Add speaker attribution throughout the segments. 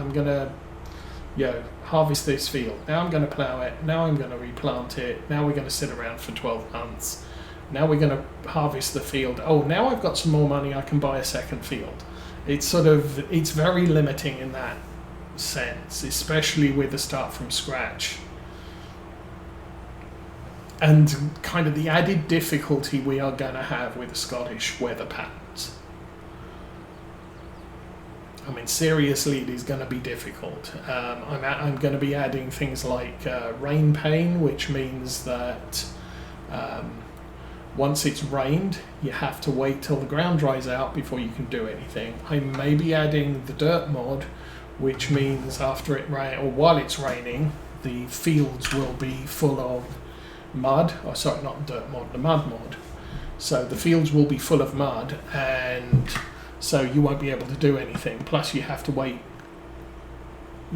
Speaker 1: I'm going to harvest this field. Now I'm going to plough it. Now I'm going to replant it. Now we're going to sit around for 12 months. Now we're going to harvest the field. Oh, now I've got some more money. I can buy a second field. It's very limiting in that sense, especially with the start from scratch. And kind of the added difficulty we are going to have with the Scottish weather patterns. I mean, seriously, it is going to be difficult. I'm going to be adding things like rain pane, which means that once it's rained, you have to wait till the ground dries out before you can do anything. I may be adding the dirt mod, which means after it rain or while it's raining, the fields will be full of mud. Oh, sorry, not dirt mod, the mud mod. So the fields will be full of mud, and so you won't be able to do anything. Plus, you have to wait,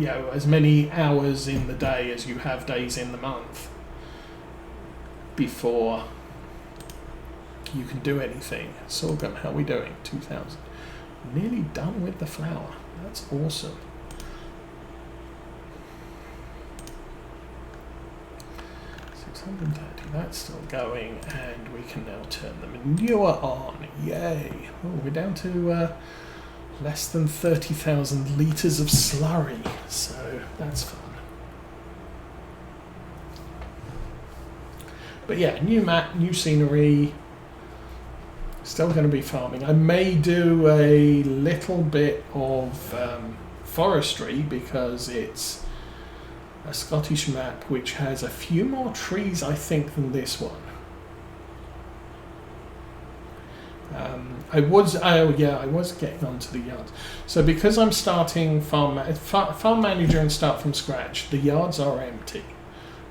Speaker 1: as many hours in the day as you have days in the month before you can do anything. Sorghum, how are we doing? 2,000. Nearly done with the flour. That's awesome. That's still going, and we can now turn the manure on. Yay! Oh, we're down to less than 30,000 litres of slurry, so that's fun. But yeah, new map, new scenery. Still going to be farming. I may do a little bit of forestry because it's a Scottish map which has a few more trees, I think, than this one. I was getting onto the yards. So because I'm starting farm manager and start from scratch, the yards are empty,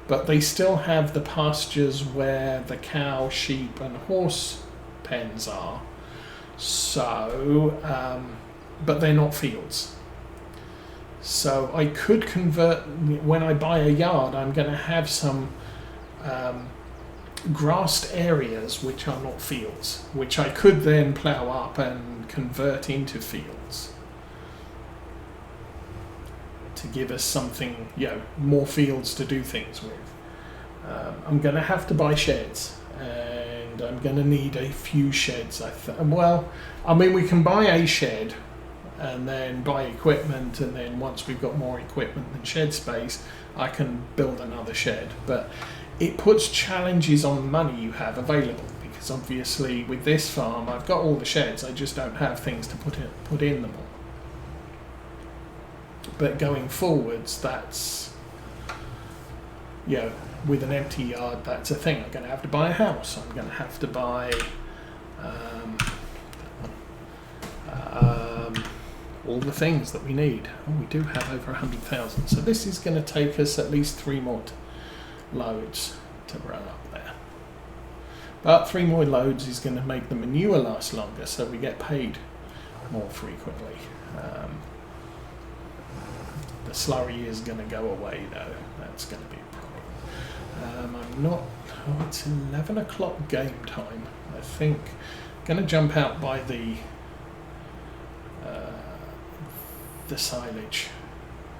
Speaker 1: but they still have the pastures where the cow, sheep, and horse pens are. So, but they're not fields. So I could convert, when I buy a yard, I'm going to have some grassed areas which are not fields, which I could then plough up and convert into fields to give us something, more fields to do things with. I'm going to have to buy sheds, and I'm going to need a few sheds. We can buy a shed and then buy equipment, and then once we've got more equipment than shed space, I can build another shed. But it puts challenges on the money you have available, because obviously with this farm I've got all the sheds, I just don't have things to put in them all. But going forwards, that's, with an empty yard, that's a thing. I'm going to have to buy a house, I'm going to have to buy all the things that we need. Oh, we do have over 100,000. So this is going to take us at least 3 more loads to run up there. But 3 more loads is going to make the manure last longer, so we get paid more frequently. The slurry is going to go away though. That's going to be a problem. It's 11 o'clock game time. I think I'm going to jump out by the silage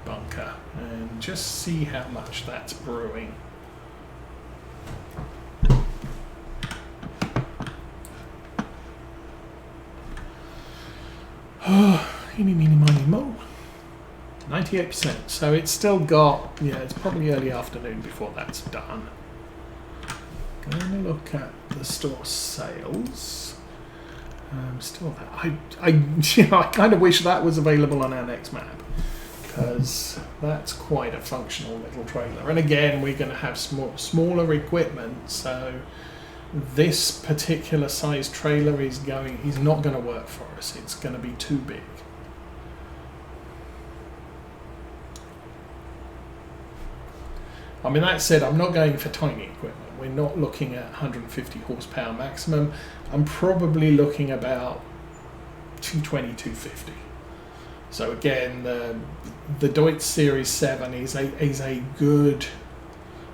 Speaker 1: bunker and just see how much that's brewing. Eeny, meeny, miny, mo. 98%. So it's still got, it's probably early afternoon before that's done. Going to look at the store sales. Still that. I kind of wish that was available on our next map, because that's quite a functional little trailer. And again, we're going to have smaller equipment, so this particular size trailer is not going to work for us. It's going to be too big. I mean, that said, I'm not going for tiny equipment. We're not looking at 150 horsepower maximum. I'm probably looking about 220, 250. So again, the Deutz Series 7 is a good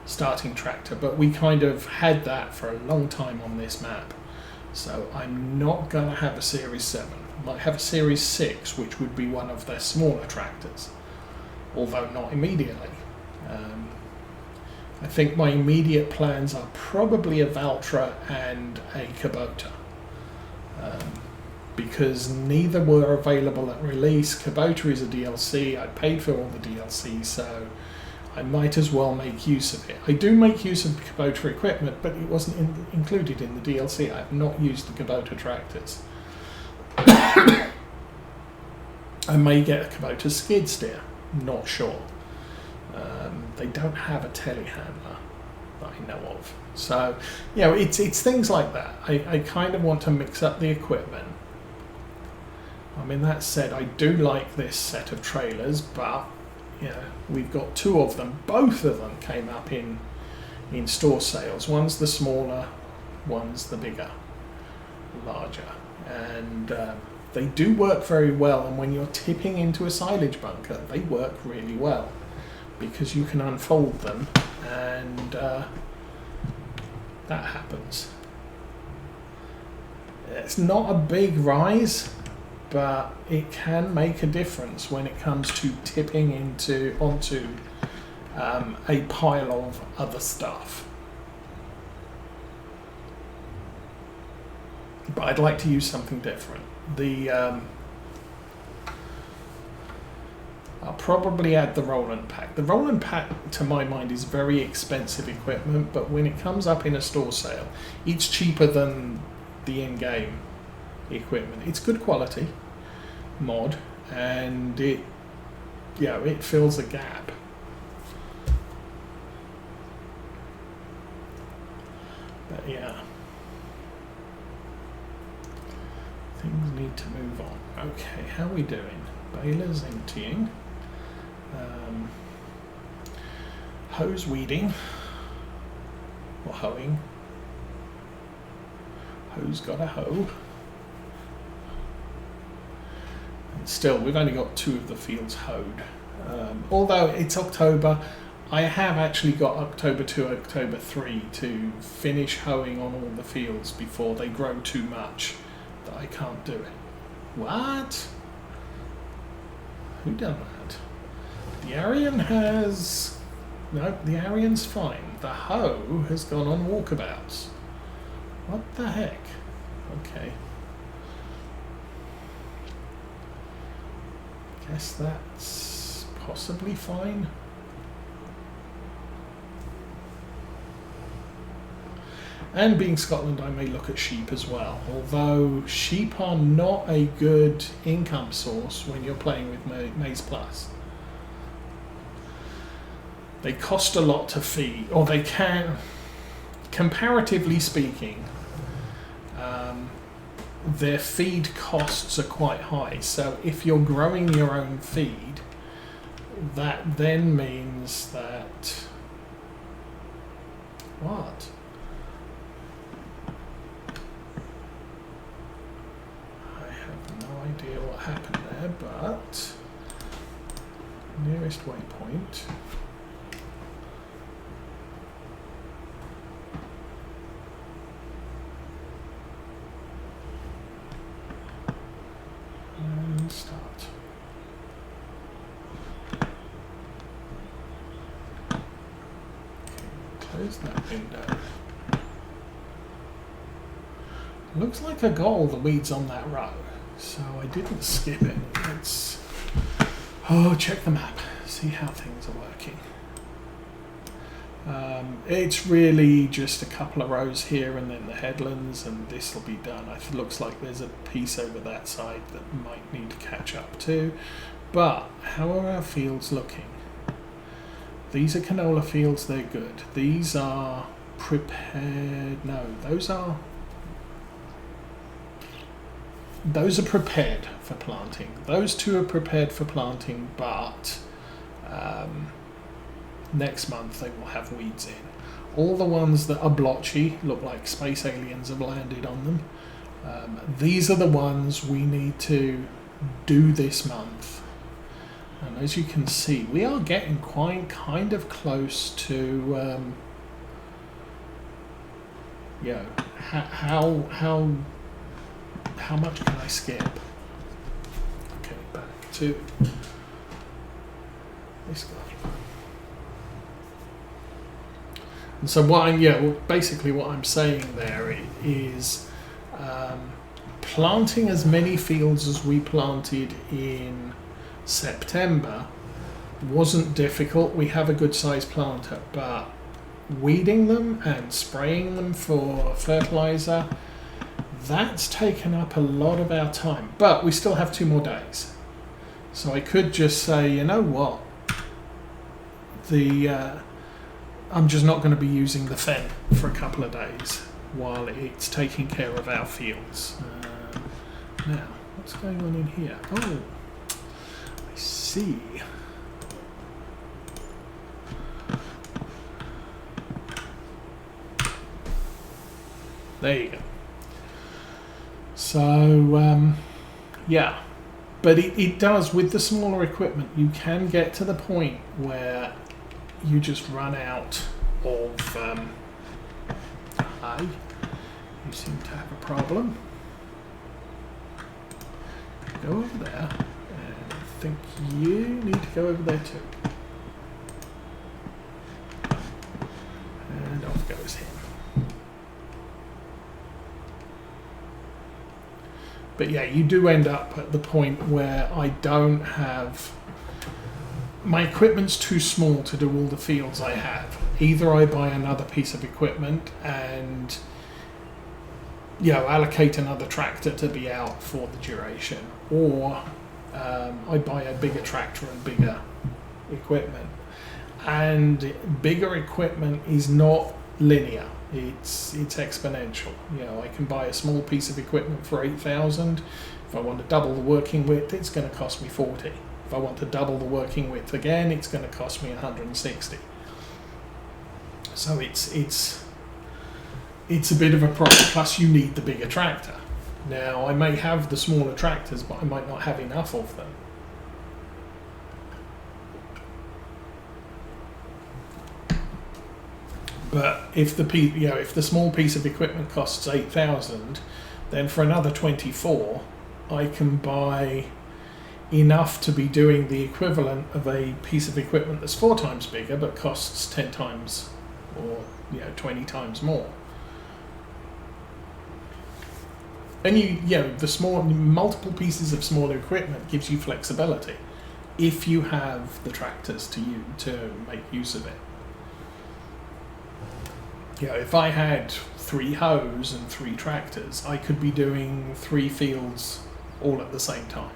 Speaker 1: starting tractor, but we kind of had that for a long time on this map. So I'm not going to have a Series 7. I might have a Series 6, which would be one of their smaller tractors. although not immediately. I think my immediate plans are probably a Valtra and a Kubota, because neither were available at release. Kubota is a DLC. I paid for all the DLC, so I might as well make use of it. I do make use of the Kubota equipment, but it wasn't included in the DLC. I have not used the Kubota tractors. I may get a Kubota skid steer, not sure. They don't have a telehandler that I know of. So, you know, it's things like that. I kind of want to mix up the equipment. I mean, that said, I do like this set of trailers, but, you know, we've got two of them. Both of them came up in store sales. One's the smaller, one's the bigger, larger. And they do work very well, and when you're tipping into a silage bunker, they work really well, because you can unfold them, and that happens. It's not a big rise, but it can make a difference when it comes to tipping onto a pile of other stuff. But I'd like to use something different. I'll probably add the Roland Pack. The Roland Pack, to my mind, is very expensive equipment, but when it comes up in a store sale, it's cheaper than the in-game equipment. It's good quality mod, and it fills a gap. But yeah, things need to move on. Okay, how are we doing? Baler's emptying. Hose weeding or hoeing. Hose got a hoe. And still, we've only got 2 of the fields hoed. Although it's October, I have actually got October 2, October 3 to finish hoeing on all the fields before they grow too much that I can't do it. What? Who done that? The Arian has... No, the Arian's fine. The hoe has gone on walkabouts. What the heck? Okay. Guess that's possibly fine. And being Scotland, I may look at sheep as well. Although sheep are not a good income source when you're playing with Maize Plus. They cost a lot to feed, or they can, comparatively speaking, their feed costs are quite high. So if you're growing your own feed, that then means that... What? I have no idea what happened there, but nearest waypoint. And start. Okay, close that window. Looks like I got all the weeds on that row, so I didn't skip it. Let's check the map, see how things are working. It's really just a couple of rows here and then the headlands, and this will be done. It looks like there's a piece over that side that might need to catch up to. But how are our fields looking? These are canola fields, they're good. These are prepared. No, those are prepared for planting. Those 2 are prepared for planting, but next month they will have weeds in. All the ones that are blotchy look like space aliens have landed on them. These are the ones we need to do this month. And as you can see, we are getting kind of close to how much can I skip? Okay, back to This guy. And so basically what I'm saying there is planting as many fields as we planted in September wasn't difficult. We have a good sized planter, but weeding them and spraying them for fertilizer, that's taken up a lot of our time. But we still have 2 more days. So I could just say, you know what, I'm just not going to be using the fen for a couple of days while it's taking care of our fields. Now, what's going on in here? Oh, I see. There you go. So, yeah. But it does, with the smaller equipment, you can get to the point where you just run out of hay. You seem to have a problem. Go over there, and I think you need to go over there too. And off goes him. But yeah, you do end up at the point where I don't have... My equipment's too small to do all the fields I have. Either I buy another piece of equipment and allocate another tractor to be out for the duration, or I buy a bigger tractor and bigger equipment. And bigger equipment is not linear. It's exponential. I can buy a small piece of equipment for 8,000. If I want to double the working width, it's going to cost me 40. If I want to double the working width again, it's going to cost me 160. So it's a bit of a problem. Plus, you need the bigger tractor. Now, I may have the smaller tractors, but I might not have enough of them. But if the small piece of equipment costs 8,000, then for another 24, I can buy enough to be doing the equivalent of a piece of equipment that's 4 times bigger but costs 10 times or 20 times more. And the multiple pieces of smaller equipment gives you flexibility if you have the tractors to make use of it. If I had 3 hoes and 3 tractors, I could be doing 3 fields all at the same time.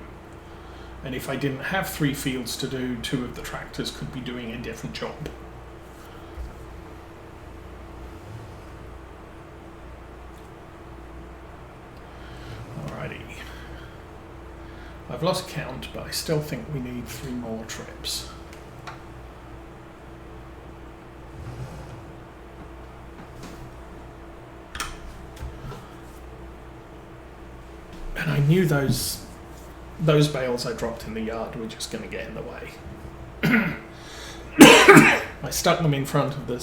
Speaker 1: And if I didn't have 3 fields to do, 2 of the tractors could be doing a different job. Alrighty. I've lost count, but I still think we need 3 more trips. And I knew those bales I dropped in the yard were just going to get in the way. I stuck them in front of the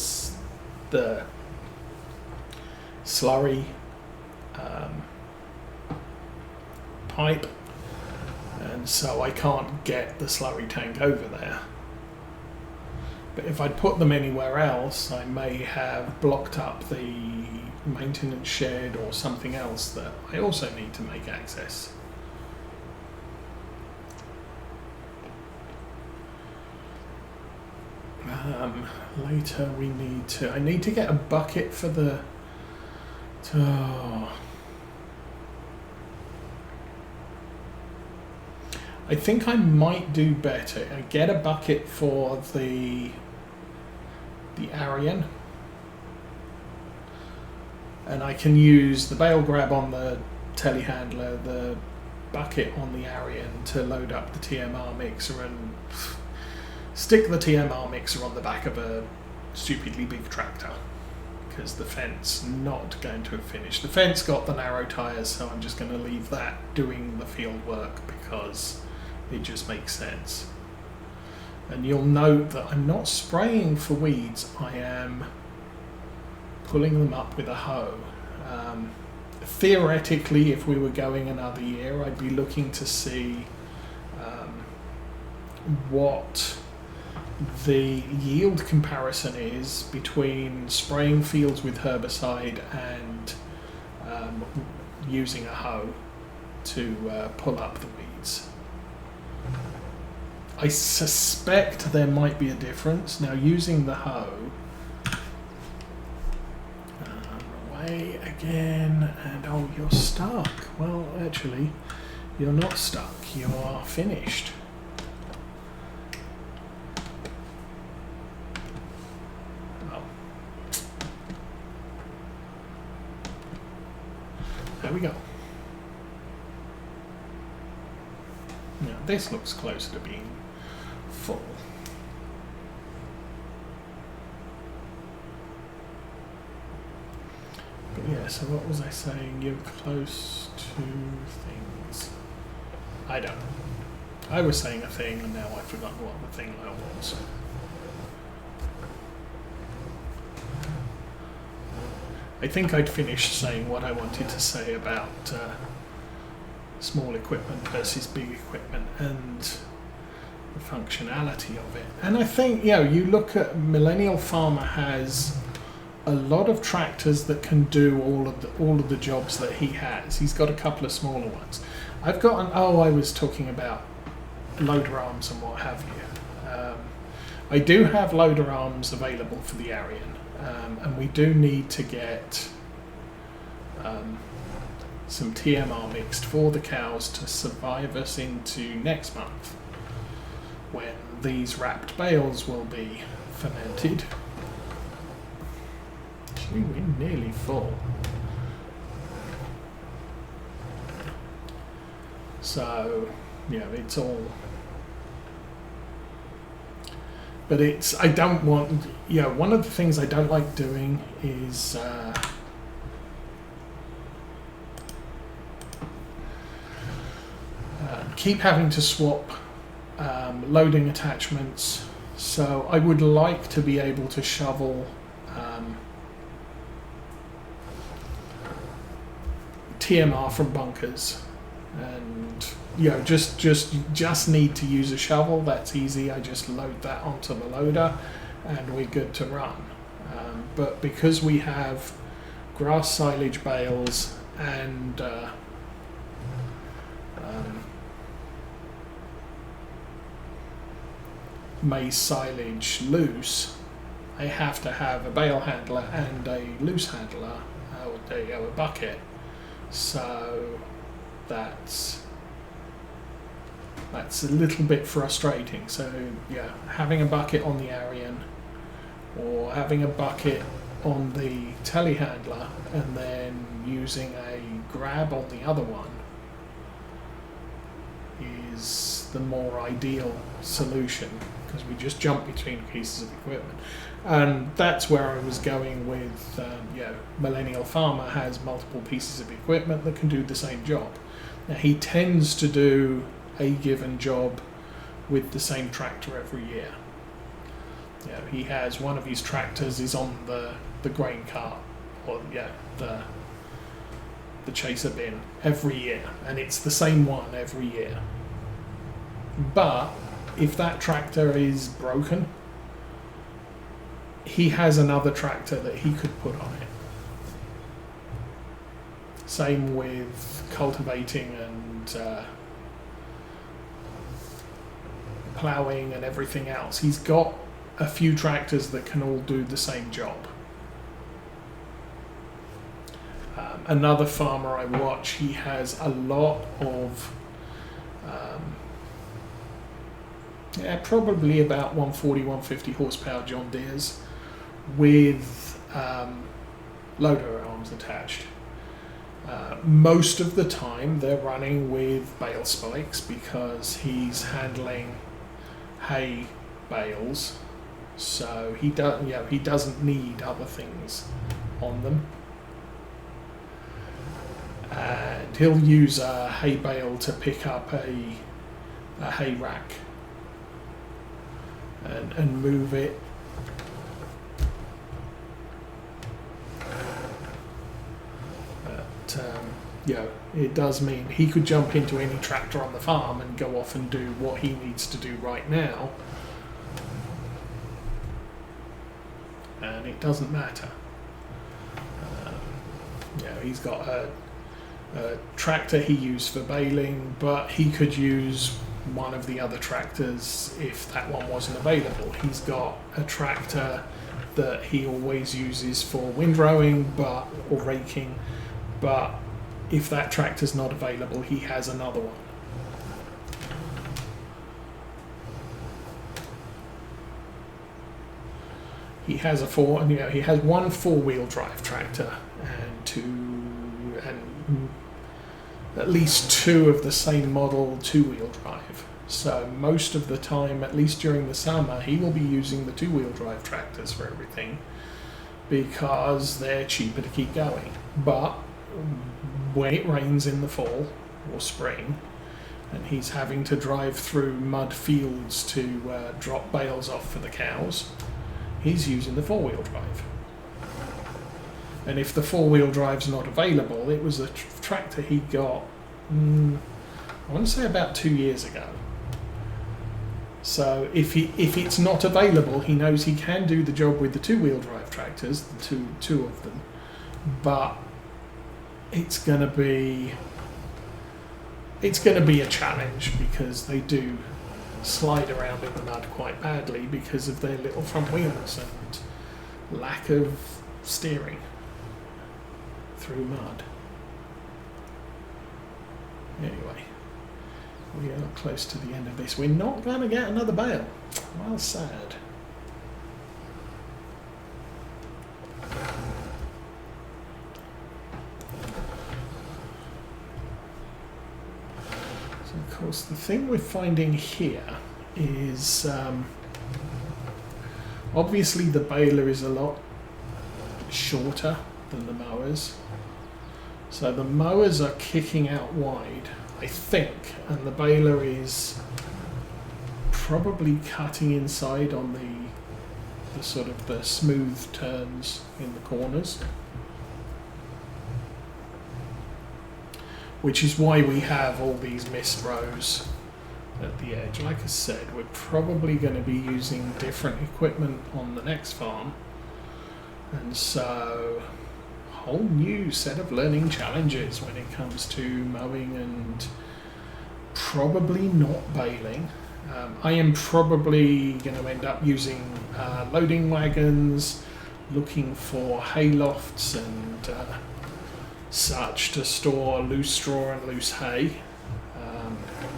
Speaker 1: slurry pipe, and so I can't get the slurry tank over there. But if I'd put them anywhere else, I may have blocked up the maintenance shed or something else that I also need to make access. Later I need to get a bucket for the... I think I might do better. I get a bucket for the Arian, and I can use the bale grab on the telehandler, the bucket on the Arian to load up the TMR mixer and stick the TMR mixer on the back of a stupidly big tractor, because the fence not going to have finished. The fence got the narrow tyres, so I'm just going to leave that doing the field work because it just makes sense. And you'll note that I'm not spraying for weeds, I am pulling them up with a hoe. Theoretically, if we were going another year, I'd be looking to see what the yield comparison is between spraying fields with herbicide and using a hoe to pull up the weeds. I suspect there might be a difference. Now, using the hoe, away again, and oh, you're stuck. Well, actually, you're not stuck. You are finished. Oh. There we go. Now, this looks closer to being full. But yeah, so what was I saying? You're close to things. I don't know. I was saying a thing and now I've forgotten what the thing was. I think I'd finished saying what I wanted to say about small equipment versus big equipment and the functionality of it. And I think, you know, you look at Millennial Farmer has a lot of tractors that can do all of the jobs that he has. He's got a couple of smaller ones. I've got an, oh, I was talking about loader arms and what have you. I do have loader arms available for the Arian, and we do need to get some TMR mixed for the cows to survive us into next month, when these wrapped bales will be fermented. Actually, we're nearly full. So, you know, it's all... But it's, I don't want, you know, one of the things I don't like doing is keep having to swap loading attachments. So I would like to be able to shovel TMR from bunkers, and you know, just need to use a shovel. That's easy. I just load that onto the loader and we're good to run. But because we have grass silage bales and maize silage loose, I have to have a bale handler and a loose handler, a bucket. So that's a little bit frustrating. So yeah, having a bucket on the Arian or having a bucket on the telehandler and then using a grab on the other one is the more ideal solution, because we just jump between pieces of equipment. And that's where I was going with, you know, Millennial Farmer has multiple pieces of equipment that can do the same job. Now, he tends to do a given job with the same tractor every year. You know, he has one of his tractors is on the grain cart, or yeah, the chaser bin every year, and it's the same one every year. But if that tractor is broken, he has another tractor that he could put on it. Same with cultivating and ploughing and everything else. He's got a few tractors that can all do the same job. Another farmer I watch, he has a lot of probably about 140, 150 horsepower John Deeres with loader arms attached. Most of the time they're running with bale spikes because he's handling hay bales, so he doesn't need other things on them. And he'll use a hay bale to pick up a hay rack and move it. But yeah, it does mean he could jump into any tractor on the farm and go off and do what he needs to do right now. and it doesn't matter. He's got a tractor he used for baling, but he could use one of the other tractors if that one wasn't available. He's got a tractor that he always uses for windrowing or raking, but if that tractor's not available, he has another one. He has he has one 4-wheel drive tractor and at least 2 of the same model 2-wheel drive. So most of the time, at least during the summer, he will be using the 2-wheel drive tractors for everything because they're cheaper to keep going. But when it rains in the fall or spring, and he's having to drive through mud fields to drop bales off for the cows, he's using the 4-wheel drive. And if the 4-wheel drive's not available, it was a tractor he got, I want to say about 2 years ago. So if it's not available, he knows he can do the job with the 2-wheel drive tractors, the two of them, but it's going to be a challenge because they do slide around in the mud quite badly because of their little front wheels and lack of steering through mud. Anyway, we are close to the end of this. We're not going to get another bale. Well, sad. So, of course, the thing we're finding here is obviously the baler is a lot shorter than the mowers. So the mowers are kicking out wide, I think, and the baler is probably cutting inside on the sort of the smooth turns in the corners. Which is why we have all these mist rows at the edge. Like I said, we're probably going to be using different equipment on the next farm. And so whole new set of learning challenges when it comes to mowing and probably not baling. I am probably going to end up using loading wagons, looking for hay lofts and such to store loose straw and loose hay,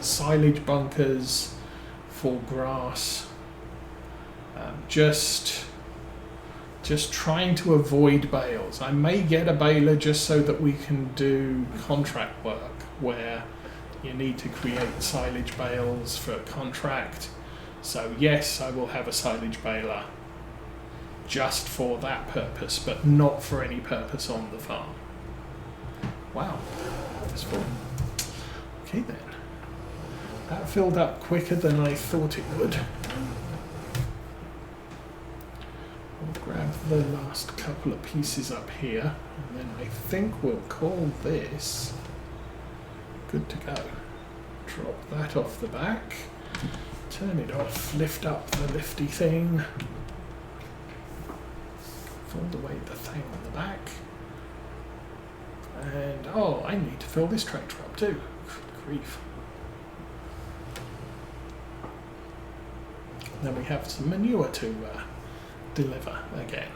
Speaker 1: silage bunkers for grass, just trying to avoid bales. I may get a baler just so that we can do contract work where you need to create silage bales for a contract. So yes, I will have a silage baler just for that purpose, but not for any purpose on the farm. Wow, that's full. Okay then. That filled up quicker than I thought it would. We'll grab the last couple of pieces up here, and then I think we'll call this good to go. Drop that off the back, turn it off, lift up the lifty thing, fold away the thing on the back, and oh, I need to fill this tractor up too. Good grief. Then we have some manure to deliver again.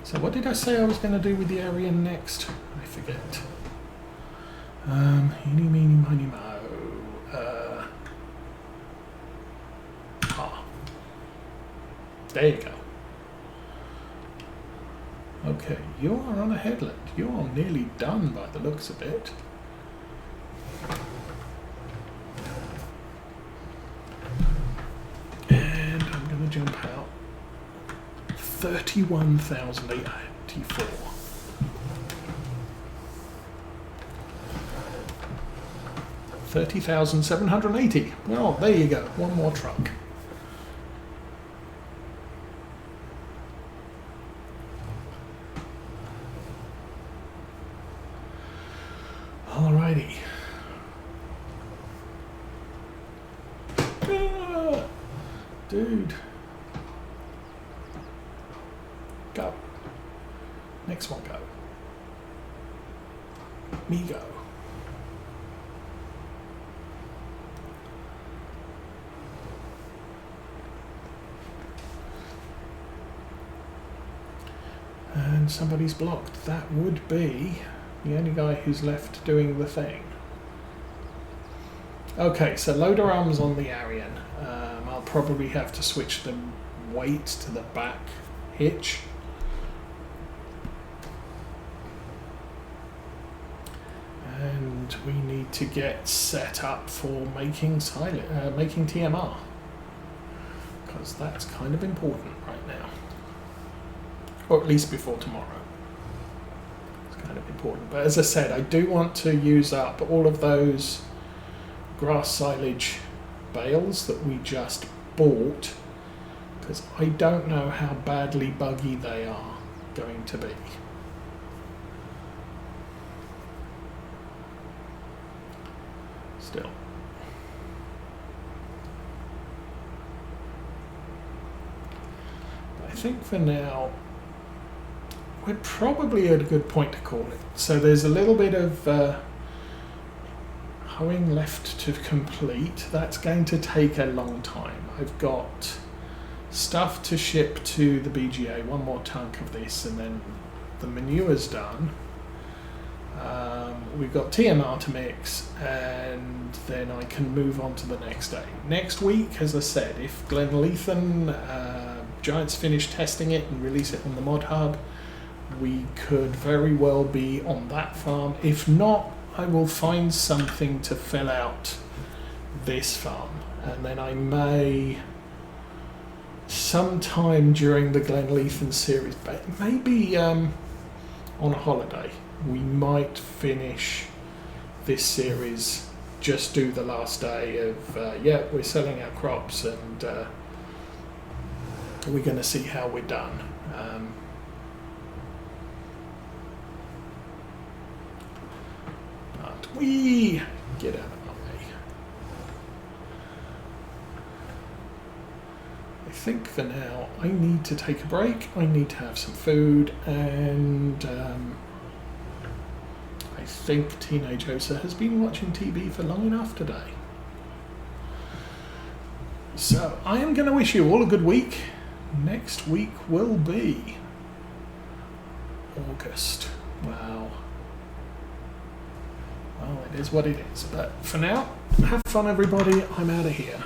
Speaker 1: So what did I say I was going to do with the area next? I forget. Eeny, meeny, miny, moe. There you go. Okay, you are on a headland. You are nearly done by the looks of it. And I'm going to jump out. 31,084. 30,780. Well, there you go. One more truck. Alrighty. Dude. next one go? Me go. And somebody's blocked. That would be the only guy who's left doing the thing. Okay, so loader arms on the Arian. I'll probably have to switch the weight to the back hitch. And we need to get set up for making making TMR, because that's kind of important right now, or at least before tomorrow. It's kind of important. But as I said, I do want to use up all of those grass silage bales that we just bought, because I don't know how badly buggy they are going to be. Still. But I think for now we're probably at a good point to call it. So there's a little bit of hoeing left to complete. That's going to take a long time. I've got stuff to ship to the BGA, one more tank of this, and then the manure's done. We've got TMR to mix, and then I can move on to the next day. Next week, as I said, if Glenleathann Giants finish testing it and release it on the mod hub, we could very well be on that farm. If not, I will find something to fill out this farm, and then I may sometime during the Glenleathann series, but maybe on a holiday, we might finish this series, just do the last day of yeah, we're selling our crops, and we're going to see how we're done. But we get out of my way. I think for now I need to take a break. I need to have some food, and I think Teenage Osa has been watching TV for long enough today. So I am going to wish you all a good week. Next week will be August. Wow. Well, it is what it is. But for now, have fun, everybody. I'm out of here.